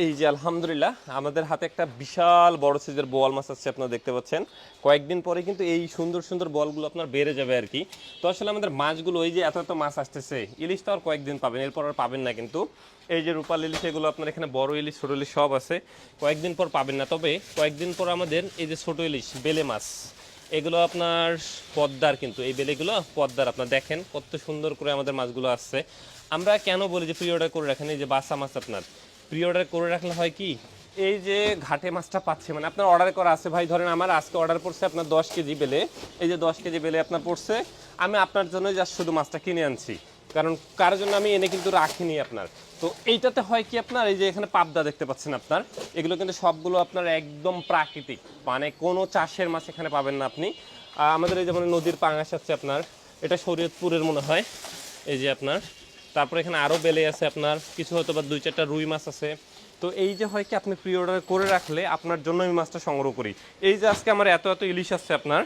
এই যে আলহামদুলিল্লাহ আমাদের হাতে একটা বিশাল বড় সাইজের বোয়াল মাছ আছে, আপনারা দেখতে পাচ্ছেন। কয়েকদিন পরে কিন্তু এই সুন্দর সুন্দর বলগুলো আপনার বেড়ে যাবে আর কি। তো আসলে আমাদের মাছগুলো ওই যে এত এত মাছ আসতেছে, ইলিশ তো আর কয়েকদিন পাবেন, এরপর আর পাবেন না কিন্তু। এই যে রূপাল ইলিশ, এগুলো আপনার এখানে বড় ইলিশ ছোট ইলিশ সব আছে, কয়েকদিন পর পাবেন না। তবে কয়েকদিন পর আমাদের এই যে ছোট ইলিশ বেলে মাছ, এগুলো আপনার পদ্মার, কিন্তু এই বেলেগুলো পদ্মার। আপনার দেখেন কত সুন্দর করে আমাদের মাছগুলো আসছে। আমরা কেন বলি যে প্রি অর্ডার করে রাখেন, এই যে বাসা মাছ আপনার প্রি অর্ডার করে রাখলে হয় কি, এই যে ঘাটে মাছটা পাচ্ছে, মানে আপনার অর্ডার করা আছে ভাই, ধরেন আমার আজকে অর্ডার পড়ছে আপনার 10 কেজি বেলে, এই যে 10 কেজি বেলে আপনার পড়ছে, আমি আপনার জন্য জাস্ট শুধু মাছটা কিনে আনছি, কারণ কারোর জন্য আমি এনে কিন্তু রাখিনি আপনার। তো এইটাতে হয় কি, আপনার এই যে এখানে পাবদা দেখতে পাচ্ছেন আপনার, এগুলো কিন্তু সবগুলো আপনার একদম প্রাকৃতিক, মানে কোনো চাষের মাছ এখানে পাবেন না আপনি। আমাদের এই যেমন নদীর পাঙাশ আছে আপনার, এটা শরীয়তপুরের মনে হয়, এই যে আপনার। তারপর এখানে আরও বেলে আছে আপনার, কিছু হয়তো বা 2-4টা রুই মাছ আছে। তো এই যে হয় কি, আপনি প্রি অর্ডার করে রাখলে আপনার জন্য আমি মাছটা সংগ্রহ করি। এই যে আজকে আমার এত এত ইলিশ আছে আপনার,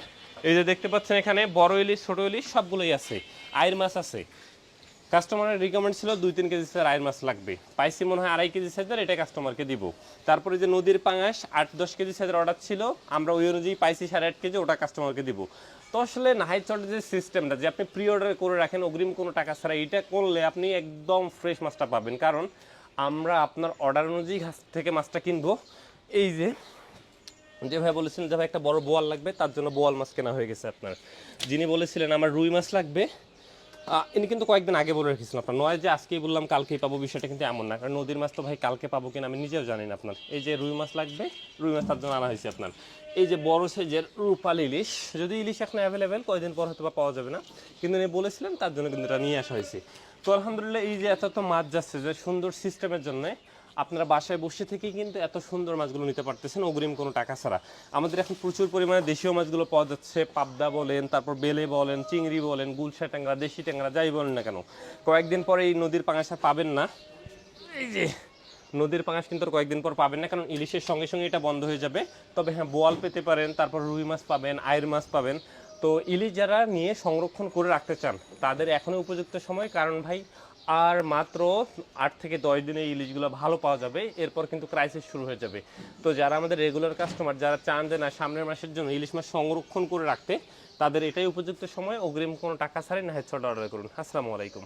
এই যে দেখতে পাচ্ছেন এখানে বড় ইলিশ ছোট ইলিশ সবগুলোই আছে, আইর মাছ আছে। কাস্টমারের রিকমেন্ড ছিল 2-3 কেজি সাইজের আইর মাছ লাগবে, পাইছি মনে হয় 2.5 কেজি সাইজের, এটা কাস্টমারকে দিব। তারপরে যে নদীর পাঙাশ 8-10 কেজি সাইজের অর্ডার ছিল, আমরা ওই অনুযায়ী পাইছি 8.5 কেজি, ওটা কাস্টমারকে দিব। তো আসলে নাহাই চটের যে সিস্টেমটা, যে আপনি প্রি অর্ডার করে রাখেন অগ্রিম কোনো টাকা ছাড়া, এটা করলে আপনি একদম ফ্রেশ মাছটা পাবেন, কারণ আমরা আপনার অর্ডার অনুযায়ী থেকে মাছটা কিনবো। এই যে ভাই বলেছিলেন যে ভাই একটা বড় বোয়াল লাগবে, তার জন্য বোয়াল মাছ কেনা হয়ে গেছে আপনার। যিনি বলেছিলেন আমার রুই মাছ লাগবে, ইনি কিন্তু কয়েকদিন আগে বলে রেখেছিলাম আপনার, নয় যে আজকেই বললাম কালকেই পাবো, বিষয়টা কিন্তু এমন না, কারণ নদীর মাছ তো ভাই কালকে পাবো কিনা আমি নিজেও জানি না আপনার। এই যে রুই মাছ লাগবে, রুই মাছ তার জন্য আনা হয়েছে আপনার। এই যে বড় সাইজের রূপাল ইলিশ, যদি ইলিশ এখন অ্যাভেলেবেল, কয়েকদিন পর হয়তো বা পাওয়া যাবে না, কিন্তু উনি বলেছিলেন তার জন্য কিন্তু এটা নিয়ে আসা হয়েছে। তো আলহামদুলিল্লাহ, এই যে এত এত মাছ যাচ্ছে যে সুন্দর সিস্টেমের জন্য, আপনারা বাসায় বসে থেকেই কিন্তু এত সুন্দর মাছগুলো নিতে পারতেছেন অগ্রিম কোনো টাকা ছাড়া। আমাদের এখন প্রচুর পরিমাণে দেশীয় মাছগুলো পাওয়া যাচ্ছে, পাবদা বলেন, তারপর বেলে বলেন, চিংড়ি বলেন, গুলশা ট্যাংরা, দেশি ট্যাংরা, যাই বলেন না কেন। কয়েকদিন পরে এই নদীর পাঙাশ পাবেন না। এই যে নদীর পাঙাশ কিন্তু আর কয়েকদিন পর পাবেন না, কারণ ইলিশের সঙ্গে সঙ্গে এটা বন্ধ হয়ে যাবে। তবে হ্যাঁ, বোয়াল পেতে পারেন, তারপর রুই মাছ পাবেন, আইর মাছ পাবেন। তো ইলিশ যারা নিয়ে সংরক্ষণ করে রাখতে চান তাদের এখনই উপযুক্ত সময়, কারণ ভাই আর মাত্র 8 থেকে 10 দিনে এই ইলিশগুলো ভালো পাওয়া যাবে, এরপর কিন্তু ক্রাইসিস শুরু হয়ে যাবে। তো যারা আমাদের রেগুলার কাস্টমার, যারা চান যে না সামনের মাসের জন্য ইলিশ মাছ সংরক্ষণ করে রাখতে, তাদের এটাই উপযুক্ত সময়, অগ্রিম কোনো টাকা ছাড়াই না হেডশট অর্ডার করুন। আসসালামু আলাইকুম।